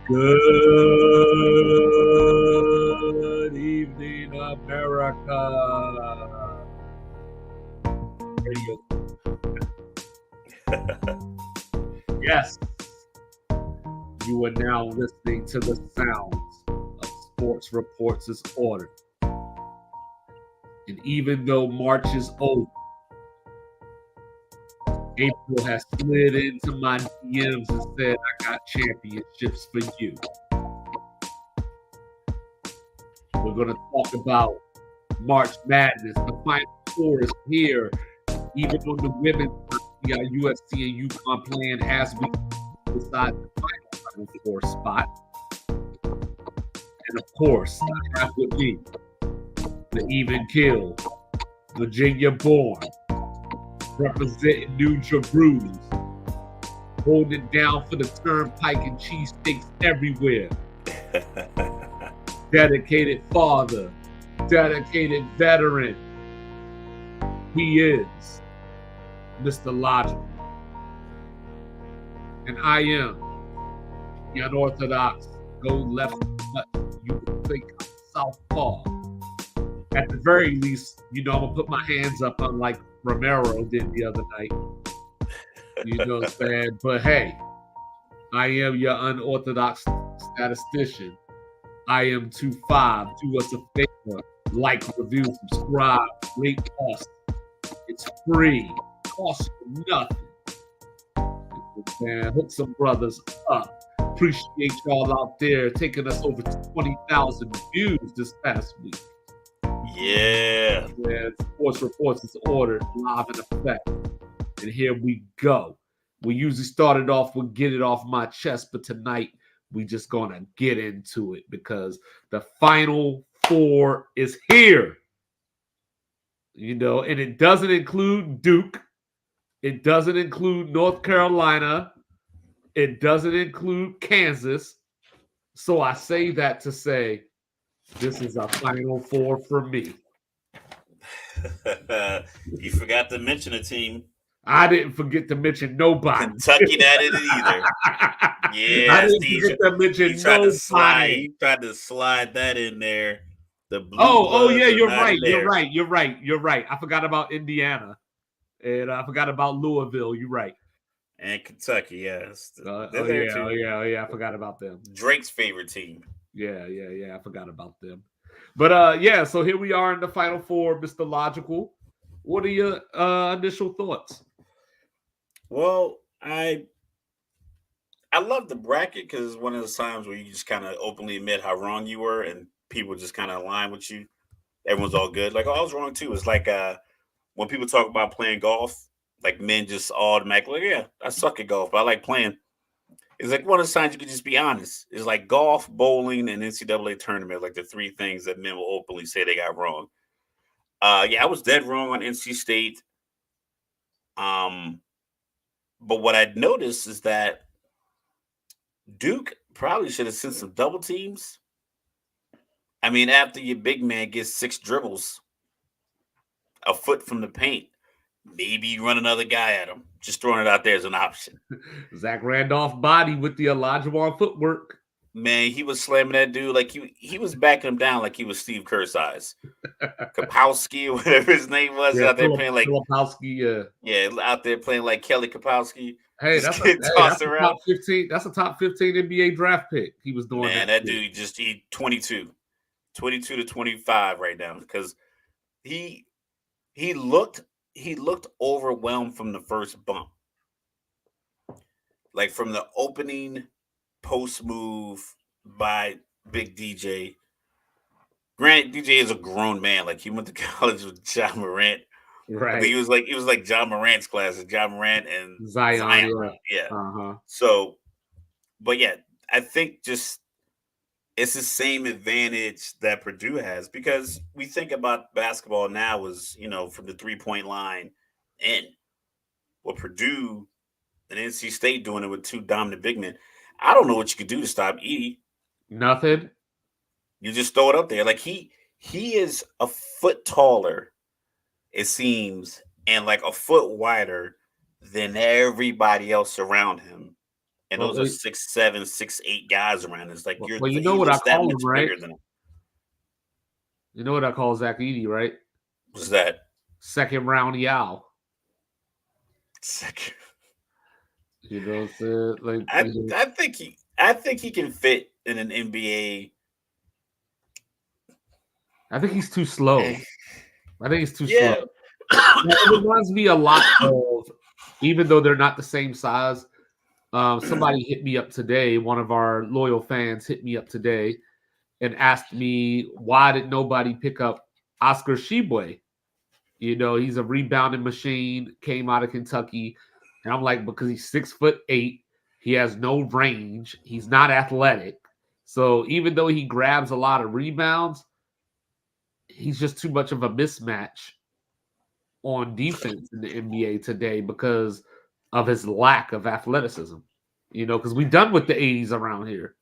Good evening, America. Radio. Yes, you are now listening to the sounds of Sports Reports is Ordered. And even though March is over, April has slid into my DMs and said, I got championships for you. We're going to talk about March Madness. The Final Four is here. Even on the women's side, we got USC and UConn playing as we decide the Final Four spot. And of course, I have with me the even kill, Virginia born, representing New Jerusalem, holding it down for the turnpike and cheesesteaks everywhere. Dedicated father, dedicated veteran. He is Mr. Logical. And I am the unorthodox, go left, but you would think I'm southpaw. At the very least, I'm going to put my hands up unlike Romero did the other night. You know what I'm saying? But hey, I am your unorthodox statistician. I am 2-5. Do us a favor. Like, review, subscribe, rate us. It's free. Costs you nothing. Man, hook some brothers up. Appreciate y'all out there taking us over 20,000 views this past week. Yeah. Sports Reports is Ordered, live in effect. And here we go. We usually started off with Get It Off My Chest, but tonight we just gonna get into it because the Final Four is here. And it doesn't include Duke. It doesn't include North Carolina. It doesn't include Kansas. So I say that to say this is a Final Four for me. You forgot to mention a team. I didn't forget to mention nobody. Kentucky didn't either. Yeah, I didn't forget to mention nobody. He tried to slide that in there. The blue yeah, you're right. You're right. I forgot about Indiana, and I forgot about Louisville. You're right. And Kentucky, yes. Yeah. I forgot about them. Drake's favorite team. Yeah. I forgot about them. But so here we are in the Final Four, Mr. Logical. What are your initial thoughts? Well, I love the bracket because it's one of those times where you just kind of openly admit how wrong you were, and people just kind of align with you. Everyone's all good. Like, I was wrong too. It's like when people talk about playing golf, like men just automatically, yeah, I suck at golf, but I like playing. It's like one of the times you can just be honest. It's like golf, bowling, and NCAA tournament, like the three things that men will openly say they got wrong. I was dead wrong on NC State. But what I'd noticed is that Duke probably should have sent some double teams. I mean, after your big man gets 6 dribbles a foot from the paint, maybe you run another guy at him. Just throwing it out there as an option. Zach Randolph body with the Olajuwon footwork. Man, he was slamming that dude like he was backing him down like he was Steve Kerr size. Kapowski, whatever his name was, out there playing like Kapowski. Out there playing like Kelly Kapowski. Hey, that's a top 15. That's a top 15 NBA draft pick. He was doing that. Man, that dude he 22 to 25 right now because he looked overwhelmed from the first bump, like from the opening post move by Big DJ. Granted, DJ is a grown man. Like, he went to college with John Morant. Right. He was like John Morant's class. John Morant and Zion. Yeah. Uh-huh. So, but yeah, I think just it's the same advantage that Purdue has because we think about basketball now as, from the 3-point line in. Well, Purdue and NC State doing it with 2 dominant big men. I don't know what you could do to stop Edey. Nothing. You just throw it up there. Like, he is a foot taller, it seems, and like a foot wider than everybody else around him and Well, those are 6'7", 6'8" guys around. It's like well, you know he's what I just that call him, much right? bigger than him. You know what I call Zach Edey, right? What's that? Second round Yao. Second. You know what I'm saying? I think he can fit in an NBA. I think he's too slow. I think he's too slow. Yeah. It reminds me a lot of, even though they're not the same size. Somebody hit me up today. One of our loyal fans hit me up today and asked me why did nobody pick up Oscar Tshiebwe? You know, he's a rebounding machine, came out of Kentucky. And I'm like, because he's 6'8", he has no range, he's not athletic. So even though he grabs a lot of rebounds, he's just too much of a mismatch on defense in the NBA today because of his lack of athleticism. You know, because we're done with the 80s around here.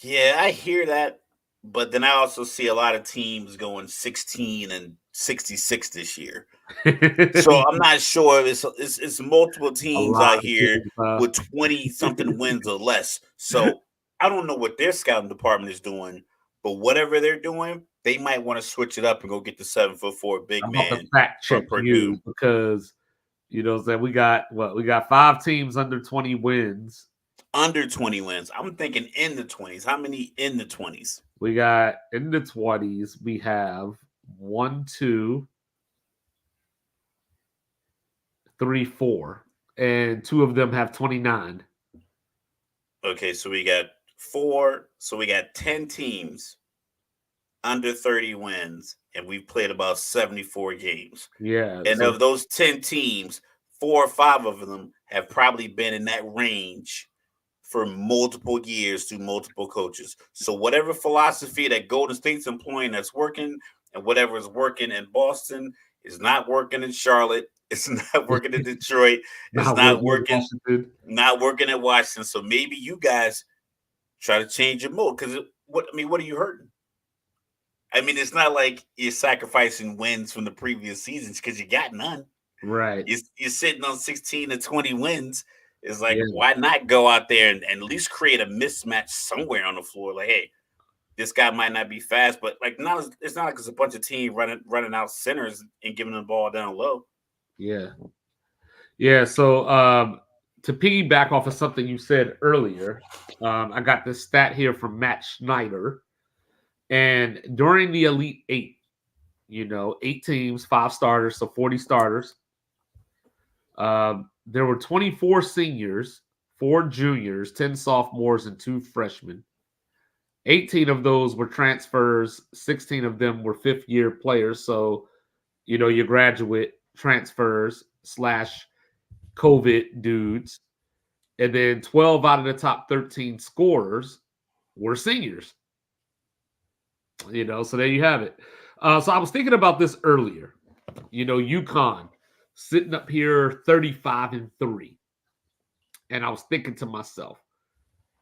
Yeah, I hear that, but then I also see a lot of teams going 16 and 66 this year. So I'm not sure. It's multiple teams out here Teams, with 20 something wins or less. So I don't know what their scouting department is doing, but whatever they're doing, they might want to switch it up and go get the 7'4" big I'm about to man fact check from Purdue. you because you know that we got 5 teams under 20 wins. Under 20 wins. I'm thinking in the 20s. How many in the 20s? We got in the 20s. We have 1, 2, 3, 4, and 2 of them have 29. Okay, so we got 4. So we got 10 teams under 30 wins, and we've played about 74 games. Yeah. And So of those 10 teams, 4 or 5 of them have probably been in that range for multiple years through multiple coaches. So whatever philosophy that Golden State's employing that's working, and whatever is working in Boston is not working in Charlotte. It's not working in Detroit. It's not working, not working in Washington. So maybe you guys try to change your mold. Because what are you hurting? I mean, it's not like you're sacrificing wins from the previous seasons because you got none. right. You're sitting on 16 to 20 wins. It's like, why not go out there and at least create a mismatch somewhere on the floor? Like, hey, this guy might not be fast, but like, it's not like it's a bunch of teams running out centers and giving the ball down low. Yeah. Yeah. So to piggyback off of something you said earlier, I got this stat here from Matt Schneider. And during the Elite Eight, 8 teams, 5 starters, so 40 starters. There were 24 seniors, 4 juniors, 10 sophomores, and 2 freshmen. 18 of those were transfers. 16 of them were fifth-year players. So, your graduate transfers / COVID dudes. And then 12 out of the top 13 scorers were seniors. So there you have it. So I was thinking about this earlier. UConn sitting up here 35-3. And I was thinking to myself,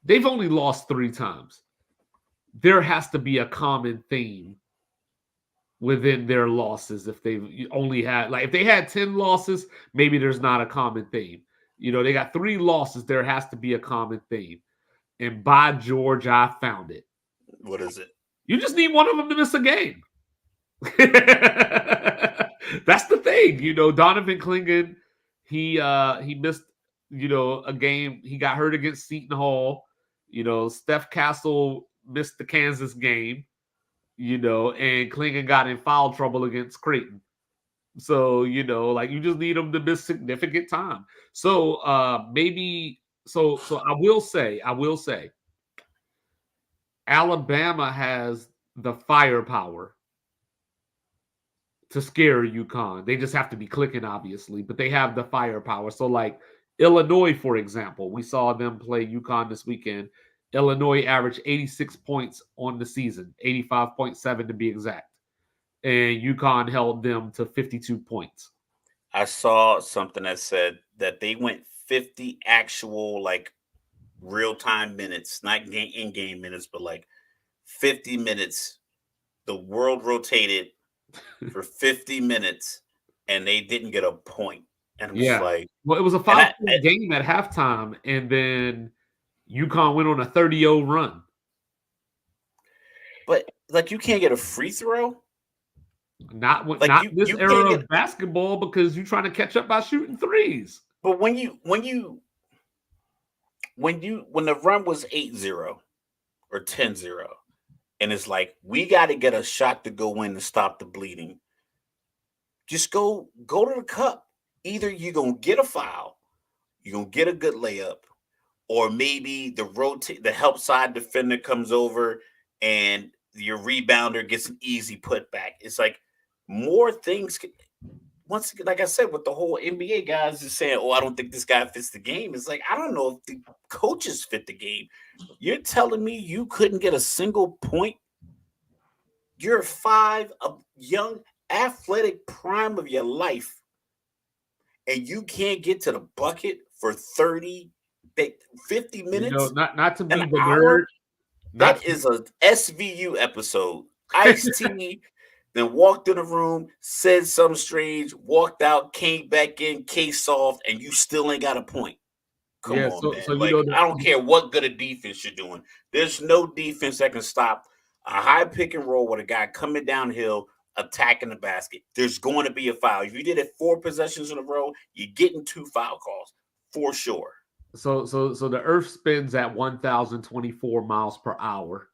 they've only lost 3 times. There has to be a common theme within their losses. If they've only had, if they had 10 losses, maybe there's not a common theme. They got 3 losses. There has to be a common theme. And by George, I found it. What is it? You just need one of them to miss a game. That's the thing. Donovan Clingan, he missed, a game. He got hurt against Seton Hall. Steph Castle missed the Kansas game, and Clingan got in foul trouble against Creighton. So, you just need them to miss significant time. So maybe so I will say, Alabama has the firepower to scare UConn. They just have to be clicking, obviously, but they have the firepower. So, Illinois, for example, we saw them play UConn this weekend. Illinois averaged 86 points on the season, 85.7 to be exact. And UConn held them to 52 points. I saw something that said that they went 50 actual, real-time minutes, not in-game minutes, but 50 minutes. The world rotated for 50 minutes, and they didn't get a point. And it was well, it was a 5-point game at halftime, and then UConn went on a 30-0 run. But like, you can't get a free throw. Not Like not this you can't era get. of basketball because you're trying to catch up by shooting threes. But when the run was 8-0 or 10-0, and it's like, we got to get a shot to go in to stop the bleeding. Just go to the cup. Either you're gonna get a foul, you're gonna get a good layup, or maybe the help side defender comes over and your rebounder gets an easy putback. It's like, more things. Once again, like I said, with the whole NBA guys is saying, "Oh, I don't think this guy fits the game." It's like, I don't know if the coaches fit the game. You're telling me you couldn't get a single point? You're a young, athletic prime of your life, and you can't get to the bucket for 50 minutes, Not to be an the nerd. hour? That is a SVU episode. Ice-T then walked in the room, said something strange, walked out, came back in, case solved, and you still ain't got a point. Come Yeah, on, so man. Like, I don't care what good of defense you're doing. There's no defense that can stop a high pick and roll with a guy coming downhill, attacking the basket. There's going to be a foul. If you did it 4 possessions in a row, you're getting 2 foul calls for sure. So the Earth spins at 1,024 miles per hour.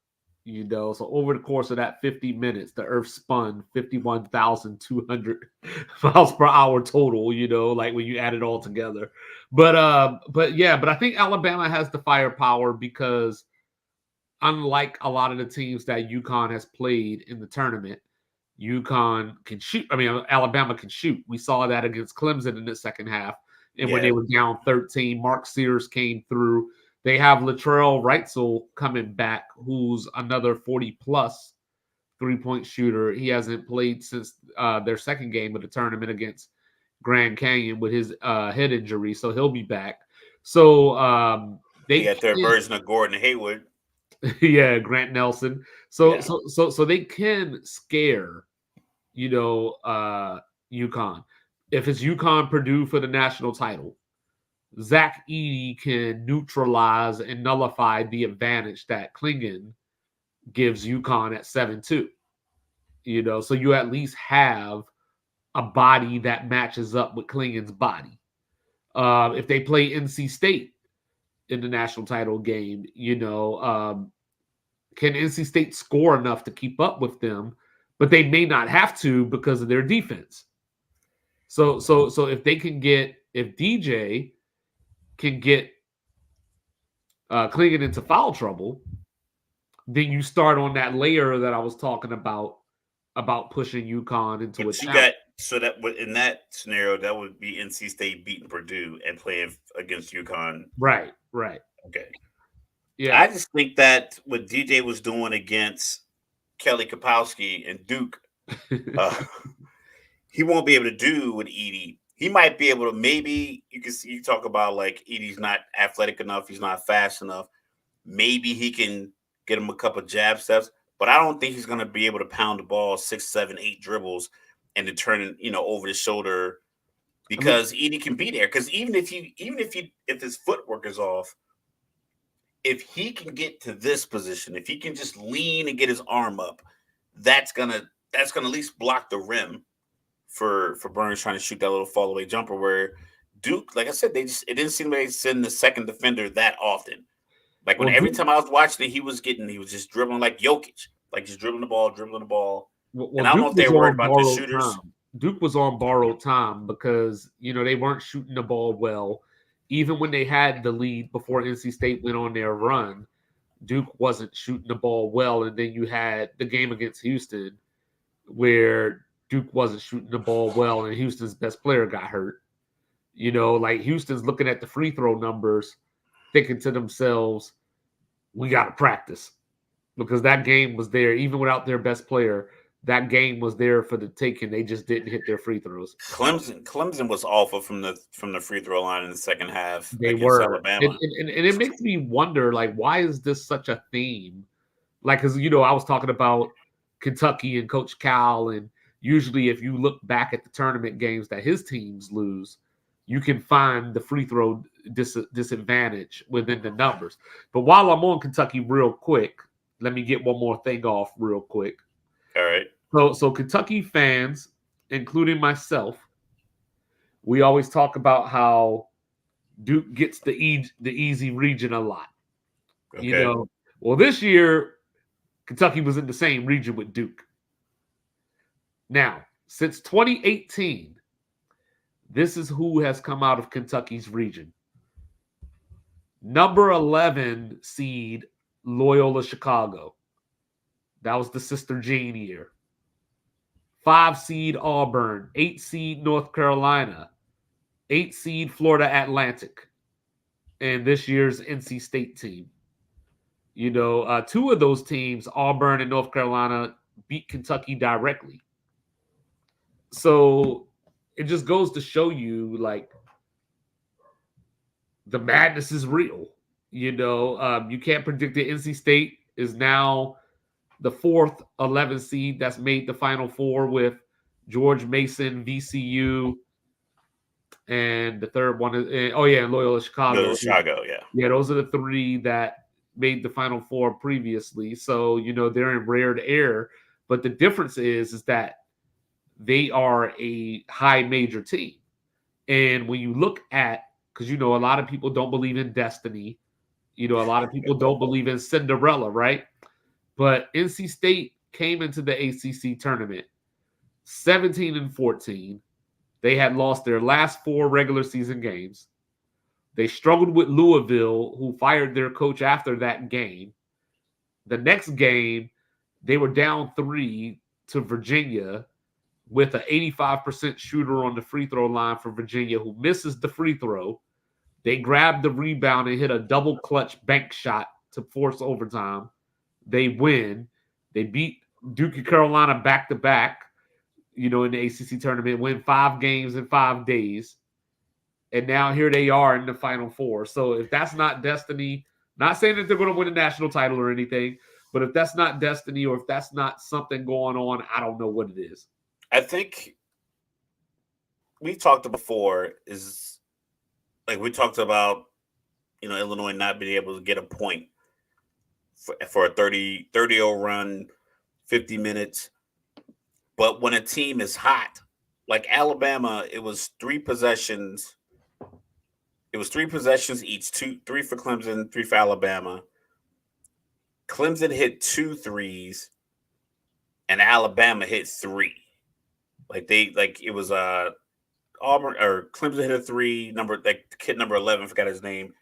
So over the course of that 50 minutes, the Earth spun 51,200 miles per hour total. Like when you add it all together. But I think Alabama has the firepower because, unlike a lot of the teams that UConn has played in the tournament, UConn can shoot. I mean, Alabama can shoot. We saw that against Clemson in the second half. And when they were down 13, Mark Sears came through. They have Latrell Wrightsell coming back, who's another 40-plus three-point shooter. He hasn't played since their second game of the tournament against Grand Canyon with his head injury, so he'll be back. So they got their version of Gordon Hayward. Yeah, Grant Nelson. So they can scare, UConn. If it's UConn Purdue for the national title, Zach Edey can neutralize and nullify the advantage that Klingon gives UConn at 7-2. So you at least have a body that matches up with Klingon's body. If they play NC State in the national title game, can NC State score enough to keep up with them? But they may not have to because of their defense. So if DJ can get Klingon into foul trouble, then you start on that layer that I was talking about pushing UConn into a challenge. So that in that scenario, that would be NC State beating Purdue and playing against UConn. Right. Okay. Yeah. I just think that what DJ was doing against Kelly Kapowski and Duke, he won't be able to do with Edey. He might be able to. Maybe you talk about like Edey's not athletic enough. He's not fast enough. Maybe he can get him a couple jab steps, but I don't think he's going to be able to pound the ball 6, 7, 8 dribbles and to turn it, over the shoulder, because Edey can be there. Because even if his footwork is off, if he can get to this position, if he can just lean and get his arm up, that's gonna at least block the rim for Burns trying to shoot that little fall away jumper. Where Duke, like I said, it didn't seem like they send the second defender that often. Like every time I was watching it, he was just dribbling like Jokic, like just dribbling the ball. And I don't know if they were worried about the shooters. Duke was on borrowed time because they weren't shooting the ball well. Even when they had the lead before NC State went on their run, Duke wasn't shooting the ball well. And then you had the game against Houston where Duke wasn't shooting the ball well and Houston's best player got hurt. Like Houston's looking at the free throw numbers, thinking to themselves, we got to practice, because that game was there. Even without their best player, that game was there for the taking. They just didn't hit their free throws. Clemson was awful from the free throw line in the second half. They were. Alabama. And it makes me wonder, like, why is this such a theme? Like, because, I was talking about Kentucky and Coach Cal, and usually if you look back at the tournament games that his teams lose, you can find the free throw disadvantage within the numbers. But while I'm on Kentucky real quick, let me get one more thing off real quick. All right. So Kentucky fans, including myself, we always talk about how Duke gets the easy region a lot. Okay. Well, this year Kentucky was in the same region with Duke. Now, since 2018, this is who has come out of Kentucky's region. Number 11 seed Loyola Chicago. That was the Sister Jean year. 5 seed Auburn, 8 seed North Carolina, 8 seed Florida Atlantic, and this year's NC State team. 2 of those teams, Auburn and North Carolina, beat Kentucky directly. So it just goes to show you, like, the madness is real. You can't predict it. NC State is now the 4th 11 seed that's made the Final Four with George Mason, VCU, and the third one is Loyola Chicago. Yeah. Yeah, those are the 3 that made the Final Four previously. So they're in rared air. But the difference is that they are a high major team, and when you look at, because a lot of people don't believe in destiny, a lot of people don't believe in Cinderella, right? But NC State came into the ACC tournament 17-14. They had lost their last 4 regular season games. They struggled with Louisville, who fired their coach after that game. The next game, they were down 3 to Virginia with an 85% shooter on the free throw line for Virginia, who misses the free throw. They grabbed the rebound and hit a double clutch bank shot to force overtime. They win. They beat Duke and Carolina back-to-back, in the ACC tournament, win 5 games in 5 days. And now here they are in the Final Four. So if that's not destiny, not saying that they're going to win a national title or anything, but if that's not destiny or if that's not something going on, I don't know what it is. I think we talked before is, like, we talked about, Illinois not being able to get a point for a 30-0 run, 50 minutes. But when a team is hot, like Alabama, it was 3 possessions. It was 3 possessions each, 3 for Clemson, 3 for Alabama. Clemson hit 2 threes, and Alabama hit 3. It was Auburn or Clemson hit a 3. Kid number 11, forgot his name,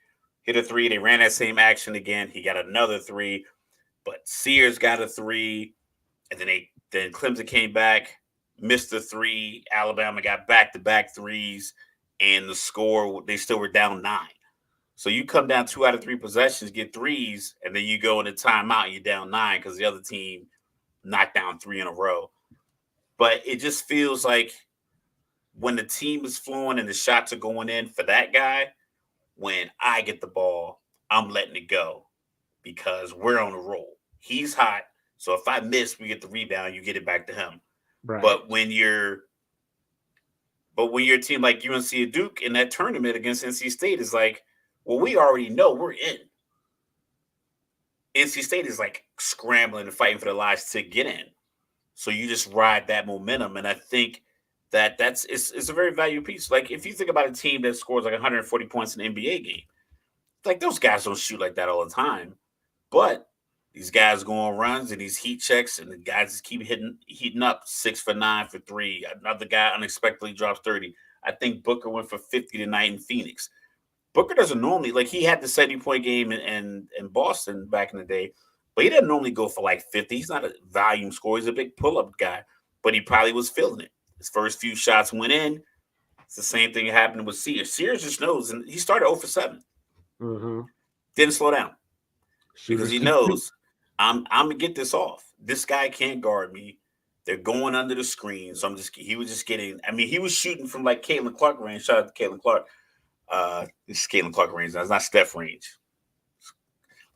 hit a 3. They ran that same action again. He got another 3, but Sears got a 3, and then Clemson came back, missed the 3. Alabama got back-to-back 3s, and the score, they still were down 9. So you come down 2 out of 3 possessions, get 3s, and then you go into timeout and you're down 9 because the other team knocked down 3 in a row. But it just feels like when the team is flowing and the shots are going in for that guy, when I get the ball, I'm letting it go because we're on a roll. He's hot. So if I miss, we get the rebound, you get it back to him. Right. But when you're a team like UNC Duke in that tournament against NC State, is like, well, we already know we're in. NC State is like scrambling and fighting for their lives to get in. So you just ride that momentum. And I think it's a very valuable piece. Like, if you think about a team that scores like 140 points in an NBA game, like, those guys don't shoot like that all the time. But these guys go on runs and these heat checks, and the guys just keep heating up. 6 for 9 for 3. Another guy unexpectedly drops 30. I think Booker went for 50 tonight in Phoenix. Booker doesn't normally, like, he had the 70-point game in Boston back in the day, but he doesn't normally go for like 50. He's not a volume scorer. He's a big pull-up guy, but he probably was feeling it. His first few shots went in. It's the same thing happened with Sears. Sears just knows, and he started 0 for 7. Mm-hmm. Didn't slow down because he knows I'm gonna get this off. This guy can't guard me. They're going under the screen, so he was just getting. I mean, he was shooting from like Caitlin Clark range. Shout out to Caitlin Clark. This is Caitlin Clark range. That's not Steph range.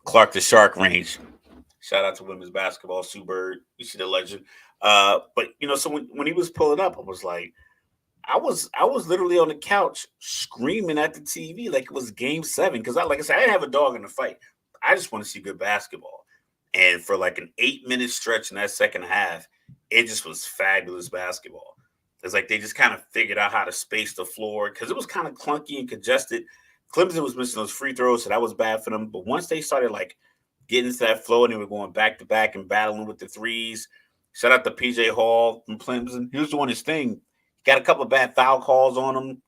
Clark the Shark range. Shout out to women's basketball, Sue Bird. You see the legend. But so when he was pulling up, I was like, I was literally on the couch screaming at the TV like it was game 7 because like I said, I didn't have a dog in the fight. I just want to see good basketball. And for like an 8 minute stretch in that second half, it just was fabulous basketball. It's like they just kind of figured out how to space the floor because it was kind of clunky and congested. Clemson was missing those free throws, so that was bad for them. But once they started like getting into that flow and they were going back to back and battling with the threes, shout out to PJ Hall from Clemson. He was doing his thing. Got a couple of bad foul calls on him.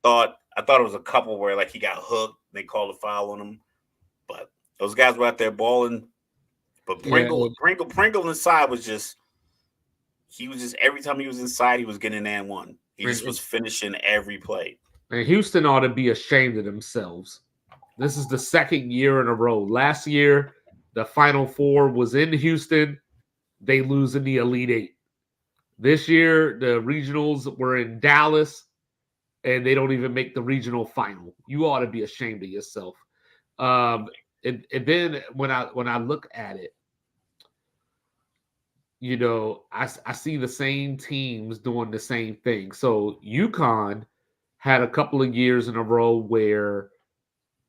I thought it was a couple where like he got hooked. They called a foul on him, but those guys were out there balling. But Pringle inside was just he was just every time he was inside, he was getting an one. He just was finishing every play. And Houston ought to be ashamed of themselves. This is the second year in a row. Last year, the Final Four was in Houston. They lose in the Elite Eight. This year, the regionals were in Dallas, and they don't even make the regional final. You ought to be ashamed of yourself. And then when I look at it, you know, I see the same teams doing the same thing. So UConn had a couple of years in a row where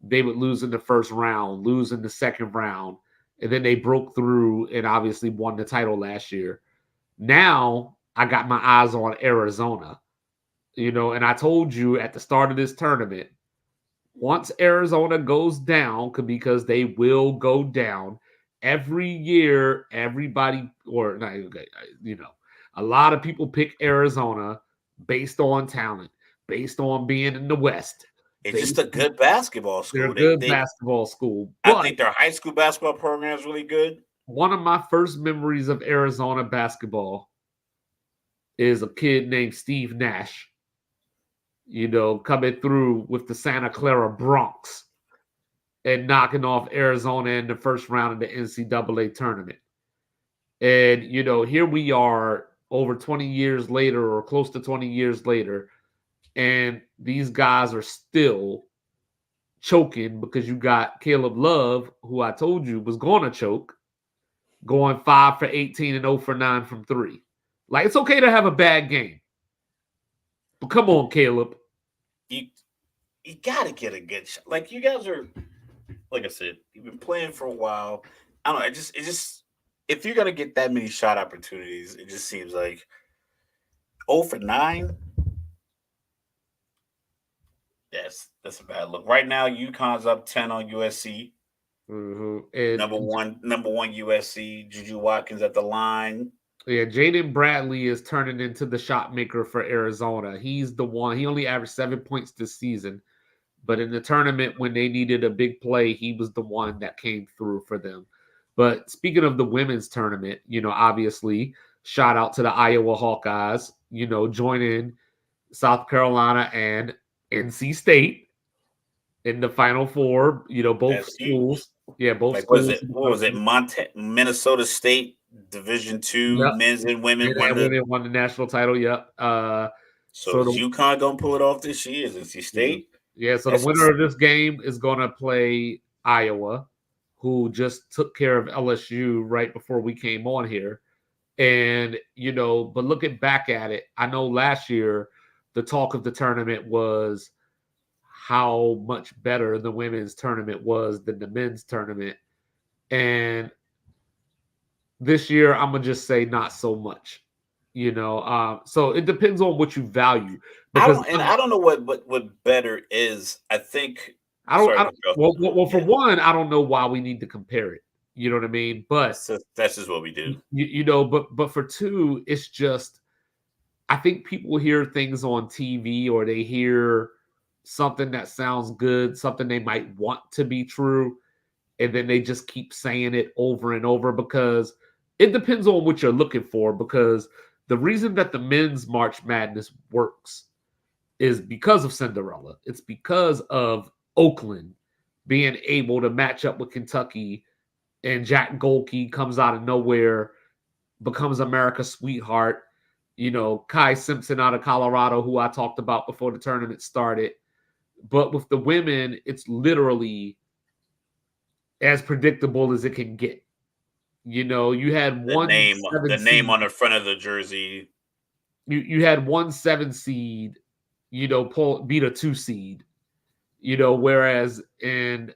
they would lose in the first round, lose in the second round, and then they broke through and obviously won the title last year. Now I got my eyes on Arizona, you know, and I told you at the start of this tournament, once Arizona goes down, because they will go down every year, everybody, or you know, a lot of people pick Arizona based on talent, based on being in the West. It's just a good basketball school. They're a good basketball school. I think their high school basketball program is really good. One of my first memories of Arizona basketball is a kid named Steve Nash, you know, coming through with the Santa Clara Bronx and knocking off Arizona in the first round of the NCAA tournament. And, you know, here we are over 20 years later or close to 20 years later, and these guys are still choking because you got Caleb Love, who I told you was going to choke, going 5 for 18 and 0 for 9 from 3. Like, it's okay to have a bad game. But come on, Caleb. You got to get a good shot. Like, you guys are, like I said, you've been playing for a while. I don't know. It just, if you're going to get that many shot opportunities, it just seems like 0 for 9. Yes, that's a bad look. Right now, UConn's up 10 on USC. Mm-hmm. Number one USC. Juju Watkins at the line. Yeah, Jaden Bradley is turning into the shot maker for Arizona. He's the one. He only averaged 7 points this season, but in the tournament when they needed a big play, he was the one that came through for them. But speaking of the women's tournament, you know, obviously, shout out to the Iowa Hawkeyes, you know, joining South Carolina and NC State in the Final Four. You know, both schools. Yeah, both schools. What was it? Minnesota State Division II men's and women won the national title. Yep. So is UConn gonna pull it off this year? Is NC State? Yeah. So the winner of this game is gonna play Iowa, who just took care of LSU right before we came on here. And you know, but looking back at it, I know last year the talk of the tournament was how much better the women's tournament was than the men's tournament. And this year, I'm going to just say not so much, you know. So it depends on what you value. Because I don't know what better is. I think for one, I don't know why we need to compare it. You know what I mean? But that's just what we do. You know, but for two, it's just I think people hear things on TV or they hear something that sounds good, something they might want to be true, and then they just keep saying it over and over because it depends on what you're looking for. Because the reason that the men's March Madness works is because of Cinderella. It's because of Oakland being able to match up with Kentucky, and Jack Golke comes out of nowhere, becomes America's sweetheart. You know, Kai Simpson out of Colorado, who I talked about before the tournament started. But with the women, it's literally as predictable as it can get. You know, you had the name on the front of the jersey. you had 1 7 seed, beat a 2 seed, whereas in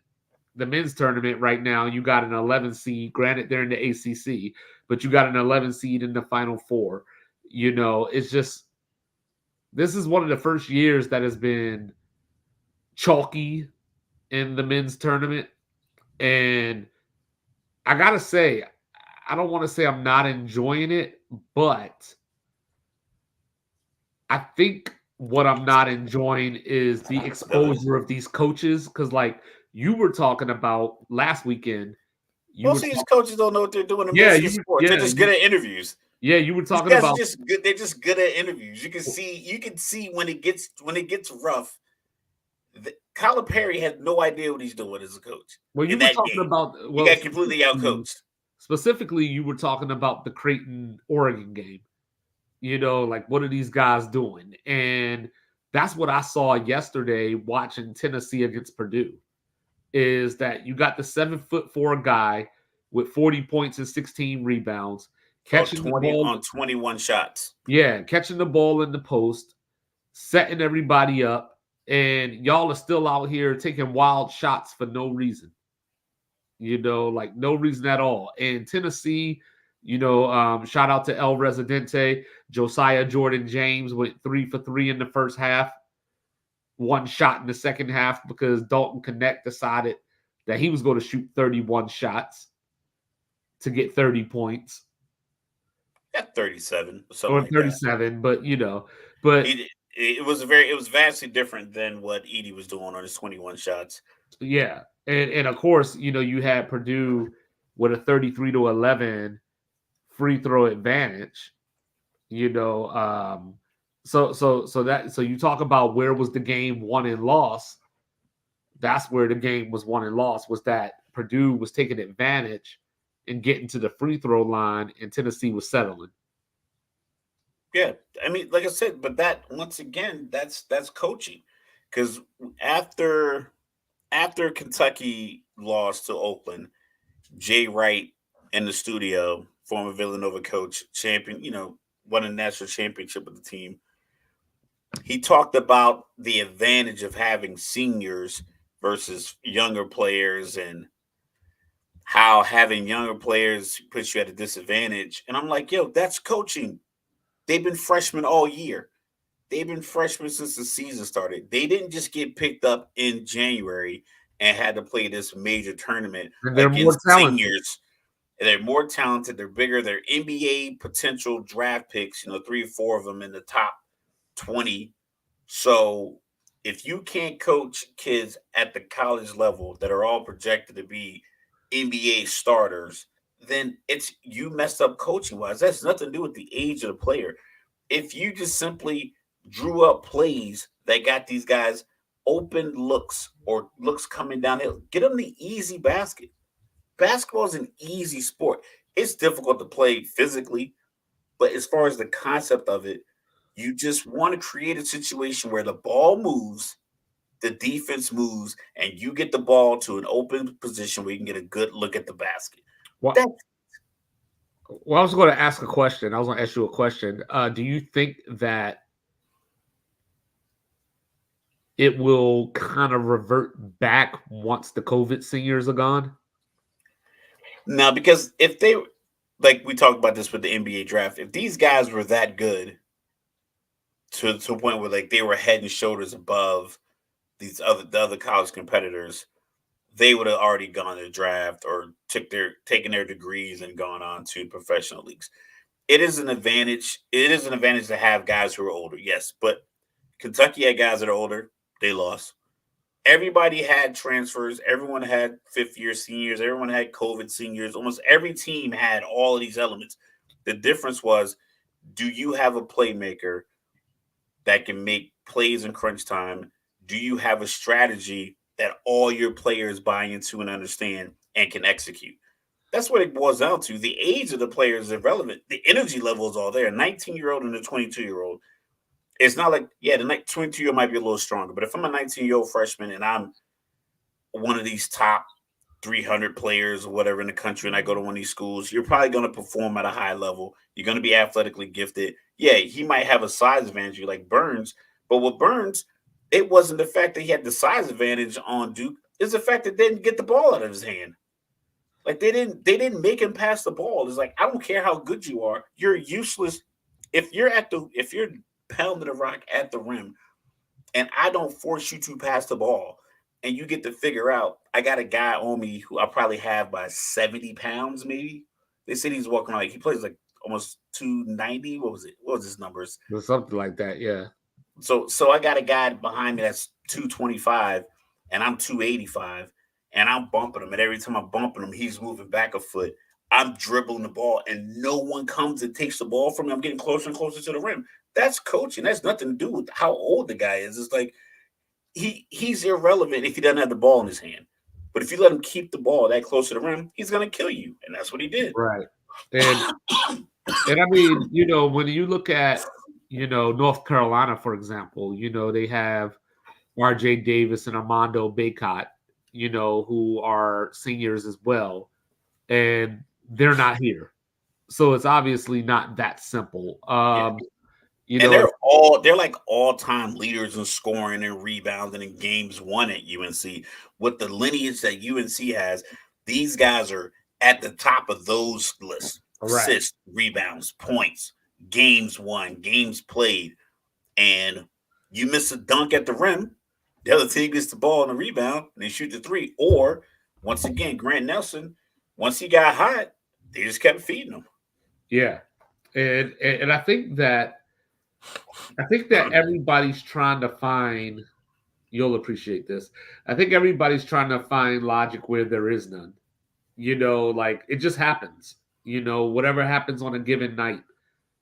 the men's tournament right now, you got an 11 seed. Granted, they're in the ACC, but you got an 11 seed in the Final Four. It's just this is one of the first years that has been chalky in the men's tournament, and I gotta say, I don't want to say I'm not enjoying it, but I think what I'm not enjoying is the exposure of these coaches. Because, like you were talking about last weekend, you Most were of these talking, coaches don't know what they're doing in yeah, most of the sports. They're just good at interviews. yeah, you were These talking guys are about. just good. They're just good at interviews. You can see when it gets rough. Calipari had no idea what he's doing as a coach Well, you in were that talking game. about He got completely outcoached. specifically, you were talking about the Creighton Oregon game. Like what are these guys doing? And that's what I saw yesterday watching Tennessee against Purdue. Is that you got the 7'4" guy with 40 points and 16 rebounds, On catching the 20 ball, on 21 shots. yeah, catching the ball in the post, setting everybody up, and y'all are still out here taking wild shots for no reason. Like no reason at all. And Tennessee, shout out to El Residente, Josiah Jordan James went 3 for 3 in the first half, one shot in the second half because Dalton Connect decided that he was going to shoot 31 shots to get 30 points. At 37, something Or like that. 37, but It was vastly different than what Edey was doing on his 21 shots. yeah. And of course, you had Purdue with a 33-11 free throw advantage. So you talk about where was the game won and lost. That's where the game was won and lost, was that Purdue was taking advantage and getting to the free throw line, and Tennessee was settling. Yeah, I mean, like I said, but that once again, that's coaching, because after after Kentucky lost to Oakland, Jay Wright in the studio, former Villanova coach, champion, won a national championship with the team. He talked about the advantage of having seniors versus younger players and how having younger players puts you at a disadvantage. And I'm like, yo, that's coaching. They've been freshmen all year. They've been freshmen since the season started. They didn't just get picked up in January and had to play this major tournament And they're more against talented. seniors. They're more talented. They're bigger. They're NBA potential draft picks, 3 or 4 of them in the top 20. So if you can't coach kids at the college level that are all projected to be NBA starters, then it's you messed up coaching wise. That's nothing to do with the age of the player. If you just simply drew up plays that got these guys open looks or looks coming downhill, get them the easy basket. Basketball is an easy sport. It's difficult to play physically, but as far as the concept of it, you just want to create a situation where the ball moves, the defense moves, and you get the ball to an open position where you can get a good look at the basket. Well, That I was going to ask a question. I was going to ask you a question. Do you think that it will kind of revert back once the COVID seniors are gone? now because if they like we talked about this with the NBA draft, if these guys were that good to a point where like they were head and shoulders above the other college competitors, they would have already gone to the draft or taken their degrees and gone on to professional leagues. It is an advantage. It is an advantage to have guys who are older, yes. But Kentucky had guys that are older. They lost. Everybody had transfers. Everyone had fifth year seniors. Everyone had COVID seniors. Almost every team had all of these elements. The difference was, do you have a playmaker that can make plays in crunch time? Do you have a strategy that all your players buy into and understand and can execute? That's what it boils down to. The age of the player is irrelevant. The energy level is all there. A 19-year-old and a 22-year-old. It's not like, yeah, the 22-year-old might be a little stronger, but if I'm a 19-year-old freshman and I'm one of these top 300 players or whatever in the country, and I go to one of these schools, you're probably going to perform at a high level. You're going to be athletically gifted. Yeah, he might have a size advantage like Burns, but with Burns, it wasn't the fact that he had the size advantage on Duke. It's the fact that they didn't get the ball out of his hand. Like they didn't make him pass the ball. It's like I don't care how good you are, you're useless if you're pounding the rock at the rim and I don't force you to pass the ball, and you get to figure out, I got a guy on me who I probably have by 70 pounds, maybe. They said he's walking around like he plays like almost 290. What was it? What was his numbers? Or something like that. Yeah. So I got a guy behind me that's 225 and I'm 285 and I'm bumping him. And every time I'm bumping him, he's moving back a foot. I'm dribbling the ball and no one comes and takes the ball from me. I'm getting closer and closer to the rim. That's coaching. That's nothing to do with how old the guy is. It's like he's irrelevant if he doesn't have the ball in his hand. But if you let him keep the ball that close to the rim, he's gonna kill you. And that's what he did. Right. And I mean, when you look at, North Carolina, for example, they have RJ Davis and Armando Bacot, who are seniors as well, and they're not here. So it's obviously not that simple. And they're like all-time leaders in scoring and rebounding in games won at UNC. With the lineage that UNC has, these guys are at the top of those lists. Right. Assists, rebounds, points, games won, games played. And you miss a dunk at the rim, the other team gets the ball and the rebound, and they shoot the three. Or, once again, Grant Nelson, once he got hot, they just kept feeding him. Yeah. And I think that everybody's trying to find, you'll appreciate this. I think everybody's trying to find logic where there is none. Like it just happens. Whatever happens on a given night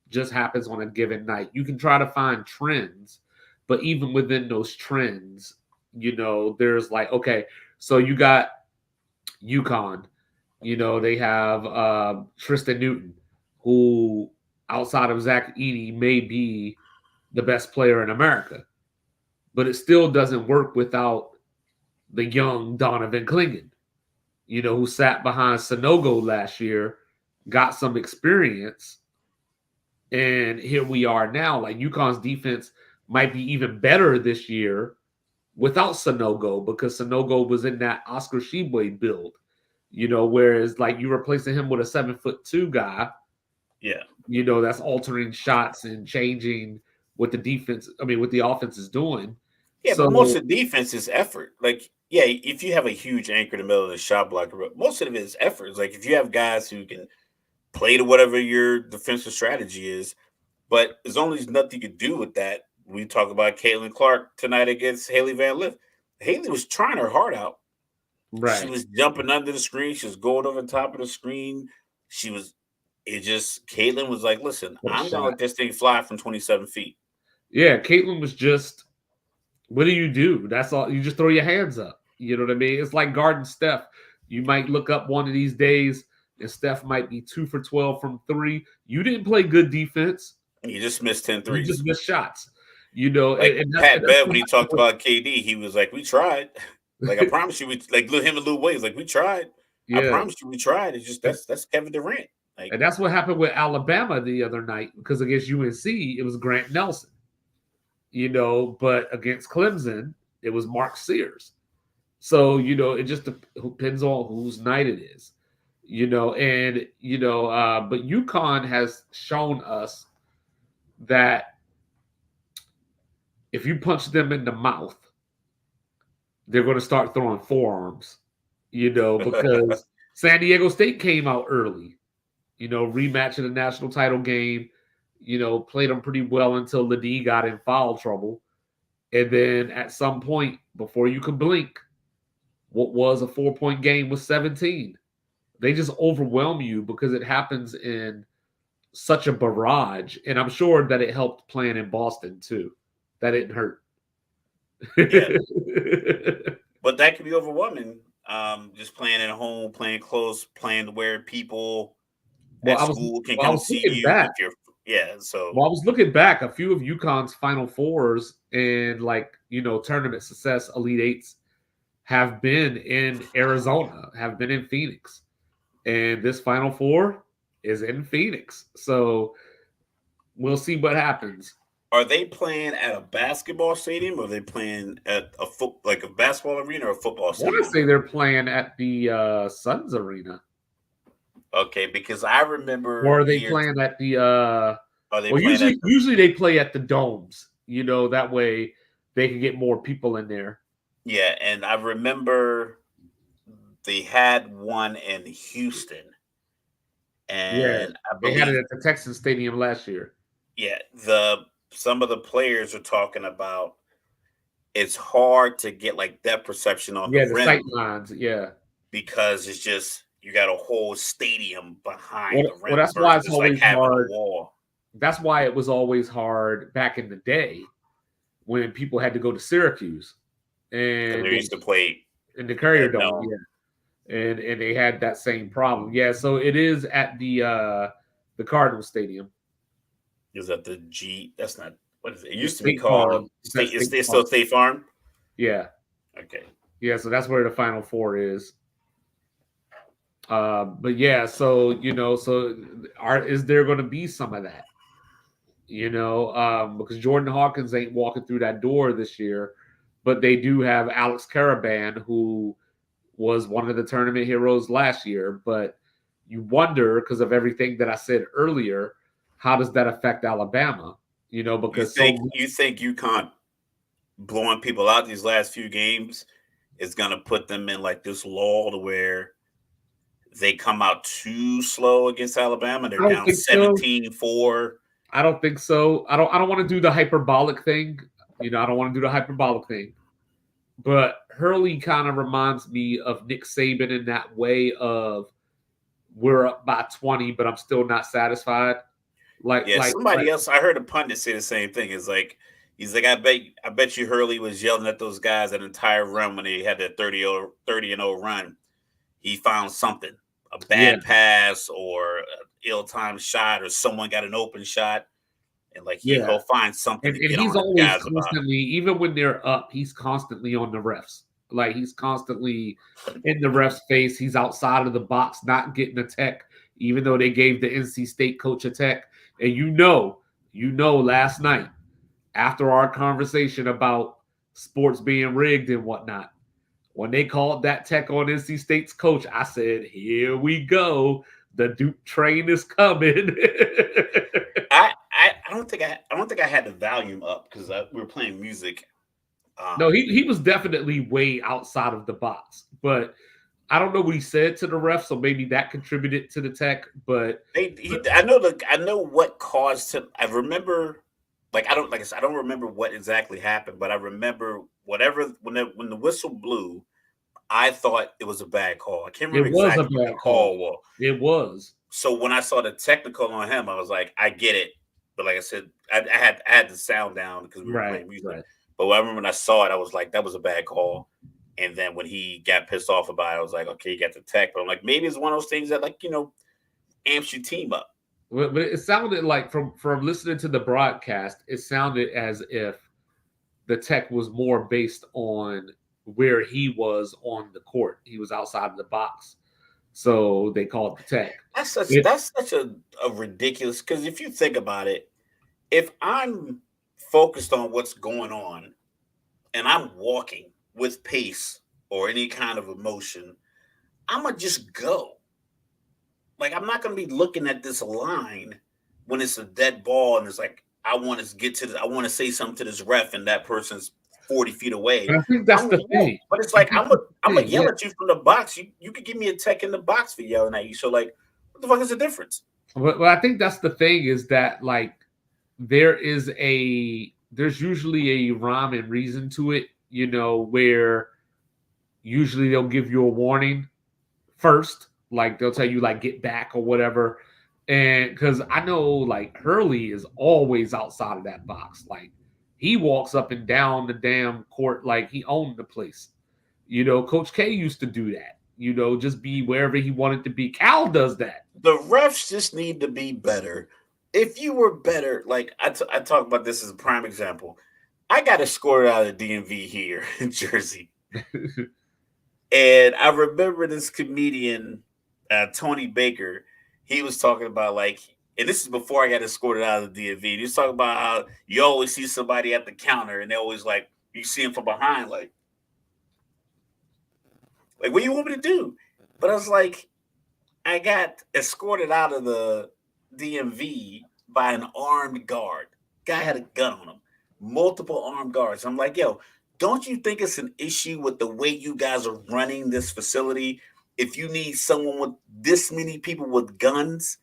just happens on a given night. You can try to find trends, but even within those trends, there's like, okay, so you got UConn, they have Tristan Newton, who outside of Zach Edey may be the best player in America, but it still doesn't work without the young Donovan Clingan, who sat behind Sanogo last year, got some experience, and here we are now. Like UConn's defense might be even better this year without Sanogo because Sanogo was in that Oscar Tshiebwe build, whereas like you replacing him with a 7'2" guy, that's altering shots and changing what the defense, what the offense is doing. Yeah, so, but most of the defense is effort. Like, yeah, if you have a huge anchor in the middle of the shot blocker, but most of it is effort. It's like if you have guys who can play to whatever your defensive strategy is, but there's only nothing you can do with that. We talk about Caitlin Clark tonight against Haley Van Lith. Haley was trying her heart out. Right. She was jumping under the screen. She was going over the top of the screen. Caitlin was like, listen, I'm going to let this thing fly from 27 feet. Yeah, Caitlin was just, what do? That's all. You just throw your hands up. You know what I mean? It's like guarding Steph. You might look up one of these days and Steph might be 2 for 12 from three. You didn't play good defense. You just missed 10 threes. You just missed shots. Like and Pat Bev, when he talked about KD, he was like, we tried. Like, I promise you, like him and Lou Williams, like, we tried. Yeah. I promise you we tried. It's just that's Kevin Durant. Like, and that's what happened with Alabama the other night because against UNC, it was Grant Nelson. But against Clemson, it was Mark Sears. So, it just depends on whose night it is. But UConn has shown us that if you punch them in the mouth, they're going to start throwing forearms, because San Diego State came out early, rematch in the national title game, played them pretty well until Ledee got in foul trouble. And then at some point, before you could blink, what was a 4-point game was 17. They just overwhelm you because it happens in such a barrage. And I'm sure that it helped playing in Boston too. That didn't hurt. Yeah. But that can be overwhelming. Just playing at home, playing close, playing to where people at school can come see you. I was looking back, a few of UConn's Final Fours and tournament success, Elite Eights, have been in Arizona, have been in Phoenix, and this Final Four is in Phoenix. So we'll see what happens. Are they playing at a basketball stadium, or are they playing at like a basketball arena or a football I want to stadium? say they're playing at the Suns Arena, Okay, because I or remember are they years. playing at the? Are they Well, playing at usually they play at the domes. That way they can get more people in there. Yeah, and I remember they had one in Houston, Yeah, and I they had it believe, at the Texas Stadium last year. yeah, the some of the players are talking about it's hard to get like depth perception on the Yeah, the sight rim lines. Yeah. because it's just you got a whole stadium Well, behind the well, rim that's why it's versus like always having a hard. wall. That's why it was always hard back in the day when people had to go to Syracuse Because and they used to play in the Courier at Dome. no, Yeah, and they had that same problem. Yeah, so it is at the Cardinal Stadium. is that the G? That's not what is it? It The used to be State called Farm. It's at State. State It's Farm. still State Farm. Yeah, Okay. yeah. So that's where the Final Four is. But yeah, so is there going to be some of that? Because Jordan Hawkins ain't walking through that door this year, but they do have Alex Caravan, who was one of the tournament heroes last year. But you wonder, because of everything that I said earlier, how does that affect Alabama? You Because think you think UConn blowing people out these last few games is going to put them in like this lull to where they come out too slow against Alabama? They're I don't down think so. 17-4. I don't think so. I don't want to do the hyperbolic thing. I don't want to do the hyperbolic thing. But Hurley kind of reminds me of Nick Saban in that way of we're up by 20, but I'm still not sasatisfied. Yeah, somebody else, I heard a pundit say the same thing. It's like he's like, I bet you Hurley was yelling at those guys that entire run when they had that 30-0 run. He found something, a Yeah, bad pass or an ill-timed shot, or someone got an open shot, and like yeah. he'll find something And to and get he's on his always guys about. constantly, even when they're up, he's constantly on the refs. Like he's constantly in the ref's face. He's outside of the box, not getting a tech, even though they gave the NC State coach a tech. And last night after our conversation about sports being rigged and whatnot, when they called that tech on NC State's coach, I said, "Here we go. The Duke train is coming." I don't think I had the volume up because we were playing music. No, he was definitely way outside of the box, but I don't know what he said to the ref, so maybe that contributed to the tech. But I know what caused him. I remember, like I said, I don't remember what exactly happened, but I remember whatever when the whistle blew, I thought it was a bad call. I can't it remember was a exactly what the bad call. call was. It was. So when I saw the technical on him, I was like, I get it. But like I said, I had the sound down because we were Right, playing music. right. But I remember when I saw it, I was like, that was a bad call. And then when he got pissed off about it, I was like, okay, you got the tech. But I'm like, maybe it's one of those things that amps your team up. But it sounded like from listening to the broadcast, it sounded as if the tech was more based on where he was on the court. He was outside of the box, so they called the tech. That's such a ridiculous, because if you think about it, if I'm focused on what's going on and I'm walking with pace or any kind of emotion, I'm gonna just go. Like, I'm not gonna be looking at this line when it's a dead ball and it's like I want to say something to this ref and that person's 40 feet away. And I think that's I'm the gonna walk. thing. But it's I like think I'm gonna that's I'm the gonna thing. yell Yeah. at you from the box. You could give me a tech in the box for yelling at you. So like, what the fuck is the difference? But I think that's the thing is that like there's usually a rhyme and reason to it, where usually they'll give you a warning first, like they'll tell you like get back or whatever. And because I know like Hurley is always outside of that box, like he walks up and down the damn court like he owned the place. Coach K used to do that. Just be wherever he wanted to be. Cal does that. The refs just need to be better. If you were better, like I talk about this as a prime example. I got escorted out of the DMV here in Jersey. And I remember this comedian, Tony Baker. He was talking about like, and this is before I got escorted out of the DMV. He was talking about how you always see somebody at the counter, and they always like you see him from behind, like what do you want me to do? But I was like, I got escorted out of the DMV by an armed guard. Guy had a gun on him, multiple armed guards. I'm like, yo, don't you think it's an issue with the way you guys are running this facility? If you need someone with this many people with guns,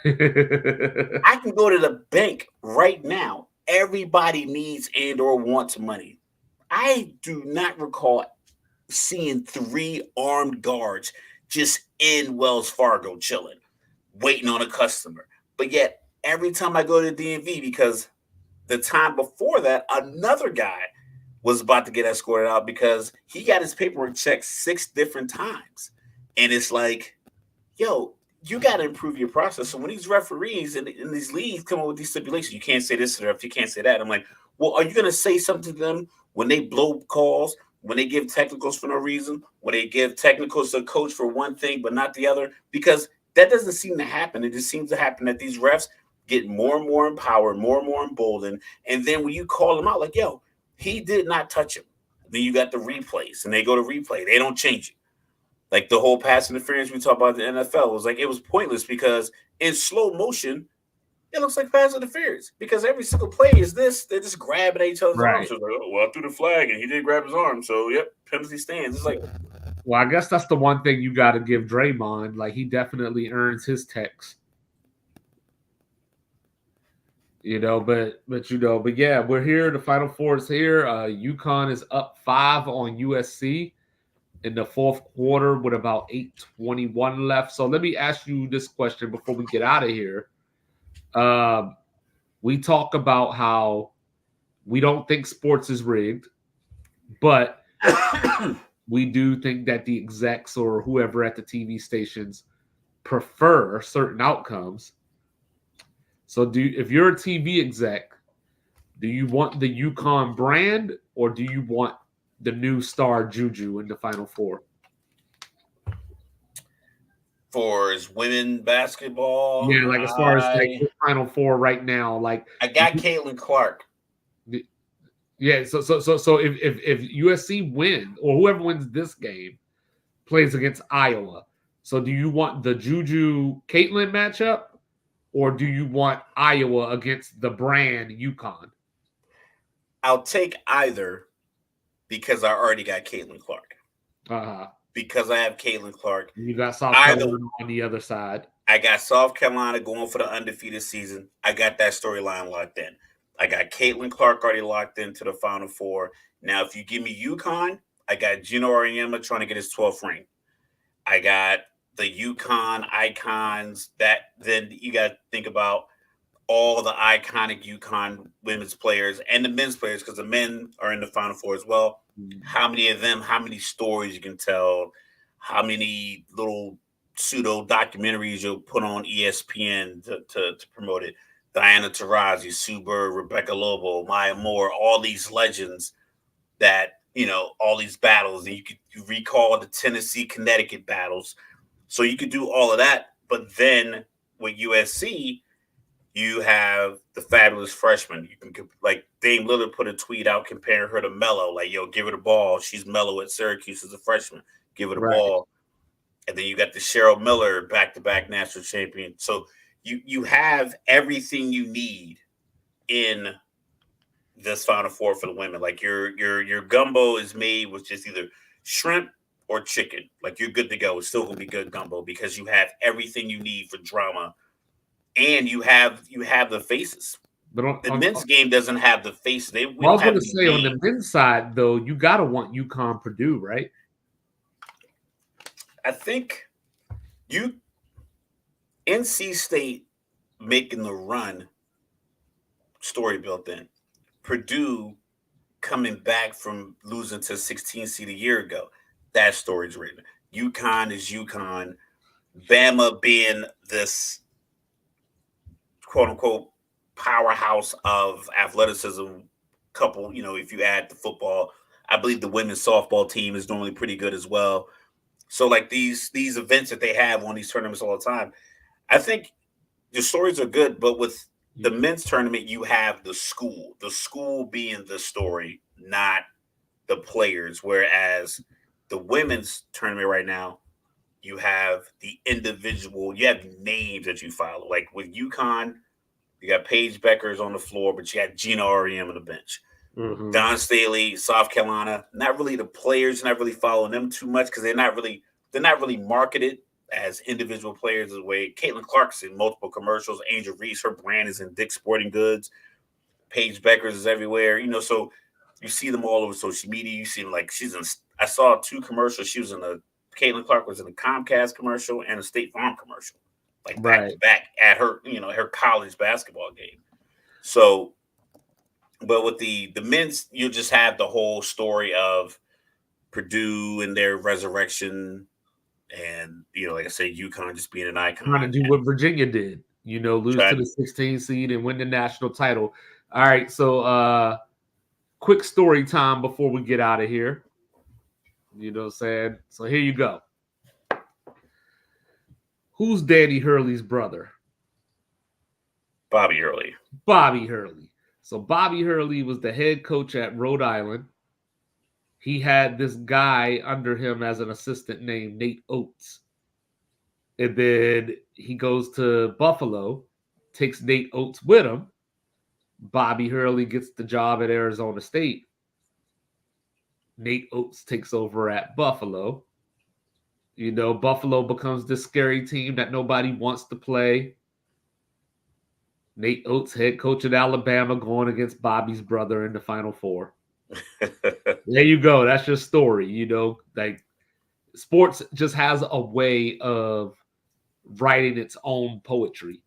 I can go to the bank right now. Everybody needs and or wants money. I do not recall seeing three armed guards just in Wells Fargo chilling, waiting on a customer. But yet, every time I go to the DMV, because the time before that, another guy was about to get escorted out because he got his paperwork checked 6 different times. And it's like, yo, you got to improve your process. So when these referees and these leagues come up with these stipulations, you can't say this or if you can't say that. I'm like, well, are you going to say something to them when they blow calls, when they give technicals for no reason, when they give technicals to a coach for one thing but not the other? Because that doesn't seem to happen. It just seems to happen that these refs get more and more empowered, more and more emboldened. And then when you call them out, like, yo, he did not touch him. Then you got the replays, and they go to replay. They don't change it. Like the whole pass interference we talk about the NFL was like it was pointless because in slow motion it looks like pass interference because every single play is this they're just grabbing at each other's arms. Right. So it's like, oh, well, I threw the flag and he did grab his arm, so yep, penalty stands. It's like, well, I guess that's the one thing you got to give Draymond. Like he definitely earns his text. But yeah, we're here. The Final Four is here. UConn is up 5 on USC in the fourth quarter with about 8:21 left. So let me ask you this question before we get out of here. We talk about how we don't think sports is rigged, but we do think that the execs or whoever at the TV stations prefer certain outcomes. So if you're a TV exec, do you want the UConn brand or do you want the new star Juju in the Final Four? for his women basketball, Yeah, like as far as like the Final Four right now, like I got Caitlin Clark. Yeah, so if USC win or whoever wins this game plays against Iowa, so do you want the Juju Caitlin matchup or do you want Iowa against the brand UConn? I'll take either because I already got Caitlin Clark. Because I have Caitlin Clark. You got South Carolina on the other side. I got South Carolina going for the undefeated season. I got that storyline locked in. I got Caitlin Clark already locked into the Final Four. Now, if you give me UConn, I got Gino Auriemma trying to get his 12th ring. I got the UConn icons. Then you got to think about all the iconic UConn women's players and the men's players because the men are in the Final Four as well. How many of them, how many stories you can tell, how many little pseudo documentaries you'll put on ESPN to promote it. Diana Taurasi, Sue Bird, Rebecca Lobo, Maya Moore, all these legends that, all these battles. And you recall the Tennessee, Connecticut battles. So you could do all of that. But then with USC, you have the fabulous freshman. You can, like Dame Lillard put a tweet out comparing her to Melo. Like, yo, give her the ball. She's Melo at Syracuse as a freshman. Give her the ball. And then you got the Cheryl Miller back-to-back national champion. So you have everything you need in this Final Four for the women. Like your gumbo is made with just either shrimp or chicken. Like you're good to go. It's still gonna be good gumbo because you have everything you need for drama, and you have the faces. But the men's game doesn't have the faces. I was going to say on the men's side though, you gotta want UConn Purdue, right? I think NC State making the run story built in. Purdue coming back from losing to 16 seed a year ago. That story's written. UConn is UConn. Bama being this quote unquote powerhouse of athleticism. Couple, if you add the football, I believe the women's softball team is normally pretty good as well. So like these events that they have on these tournaments all the time, I think the stories are good, but with the men's tournament, you have the school being the story, not the players. Whereas the women's tournament right now, you have the individual, you have names that you follow. Like with UConn, you got Paige Beckers on the floor, but you got Gina REM on the bench. Mm-hmm. Don Staley, South Carolina, not really the players, not really following them too much because they're not really marketed as individual players the way Caitlin Clark's in multiple commercials. Angel Reese, her brand is in Dick's Sporting Goods. Paige Beckers is everywhere, so you see them all over social media. You see them like I saw 2 commercials. She was in Caitlin Clark was in a Comcast commercial and a State Farm commercial, like back to back at her, her college basketball game. So, but with the men's, you just have the whole story of Purdue and their resurrection, and like I said, UConn just being an icon. Trying to do what Virginia did, lose to the 16 seed and win the national title. All right, so quick story time before we get out of here. You know what I'm saying? So here you go. Who's Danny Hurley's brother? Bobby Hurley. Bobby Hurley. So Bobby Hurley was the head coach at Rhode Island. He had this guy under him as an assistant named Nate Oates. And then he goes to Buffalo, takes Nate Oates with him. Bobby Hurley gets the job at Arizona State. Nate Oates takes over at Buffalo. Buffalo becomes this scary team that nobody wants to play. Nate Oates, head coach at Alabama, going against Bobby's brother in the Final Four. There you go. That's your story. Like sports just has a way of writing its own poetry.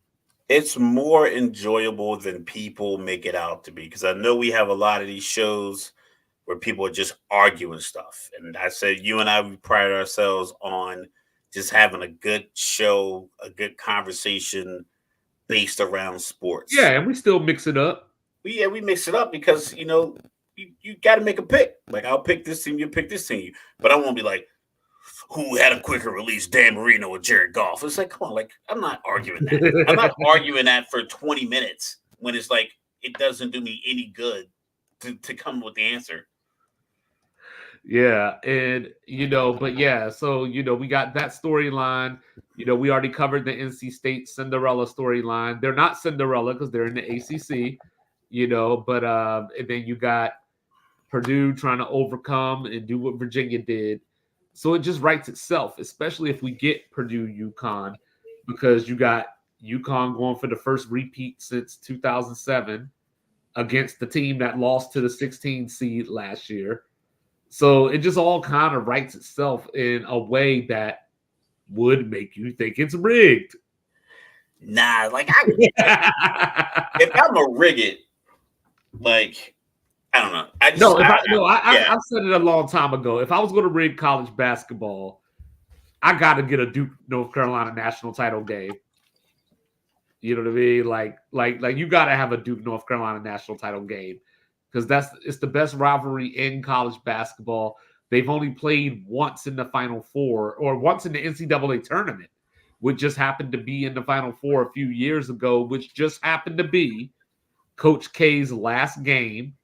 It's more enjoyable than people make it out to be, because I know we have a lot of these shows where people are just arguing stuff. And I said, you and I, we pride ourselves on just having a good show, a good conversation based around sports. Yeah, and we still mix it up. We mix it up because, you got to make a pick. Like, I'll pick this team, you pick this team. But I won't be like, who had a quicker release, Dan Marino or Jared Goff? It's like, come on, like, I'm not arguing that. I'm not arguing that for 20 minutes when it's like, it doesn't do me any good to come with the answer. Yeah, and but yeah, so we got that storyline. We already covered the NC State Cinderella storyline. They're not Cinderella because they're in the ACC, but and then you got Purdue trying to overcome and do what Virginia did. So it just writes itself, especially if we get Purdue UConn, because you got UConn going for the first repeat since 2007 against the team that lost to the 16 seed last year. So it just all kind of writes itself in a way that would make you think it's rigged. Nah, like if I'm a rig it, like I don't know. I've said it a long time ago. If I was going to rig college basketball, I got to get a Duke North Carolina national title game. You know what I mean? Like you got to have a Duke North Carolina national title game, because it's the best rivalry in college basketball. They've only played once in the Final Four, or once in the NCAA tournament, which just happened to be in the Final Four a few years ago, which just happened to be Coach K's last game.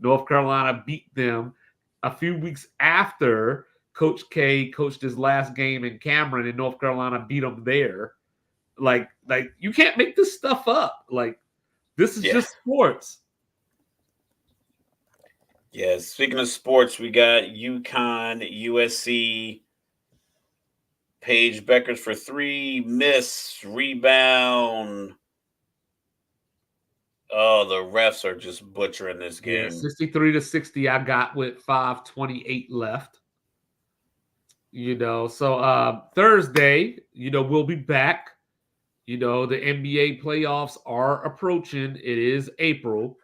North Carolina beat them a few weeks after Coach K coached his last game in Cameron, and North Carolina beat them there. Like you can't make this stuff up. Like, this is just sports. Yeah, speaking of sports, we got UConn, USC, Paige Beckers for 3, miss, rebound. Oh, the refs are just butchering this game. Yeah, 63-60 I got with 5:28 left. So Thursday, we'll be back. The NBA playoffs are approaching. It is April.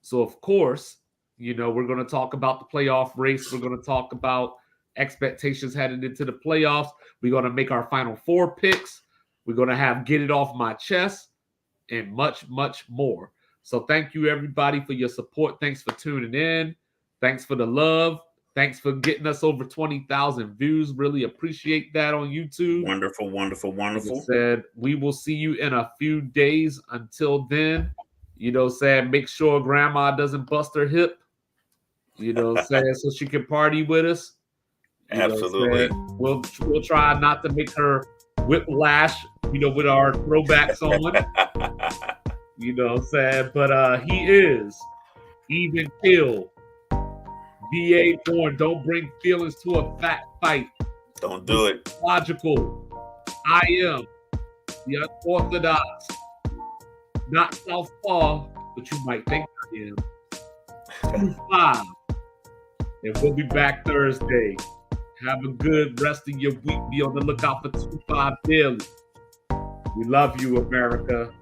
So, of course, we're going to talk about the playoff race. We're going to talk about expectations headed into the playoffs. We're going to make our Final Four picks. We're going to have Get It Off My Chest and much, much more. So thank you, everybody, for your support. Thanks for tuning in. Thanks for the love. Thanks for getting us over 20,000 views. Really appreciate that on YouTube. Wonderful, wonderful, Like I wonderful. said, we will see you in a few days. Until then, make sure grandma doesn't bust her hip, so she can party with us. Absolutely. We'll try not to make her whiplash, with our throwbacks on. But he is even kill. VA born. Don't bring feelings to a fat fight. Don't do it. Logical. I am the unorthodox, not southpaw, but you might think I am. 2-5. And we'll be back Thursday. Have a good rest of your week. Be on the lookout for 2-5 Daily. We love you, America.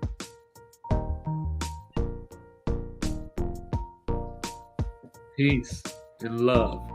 Peace and love.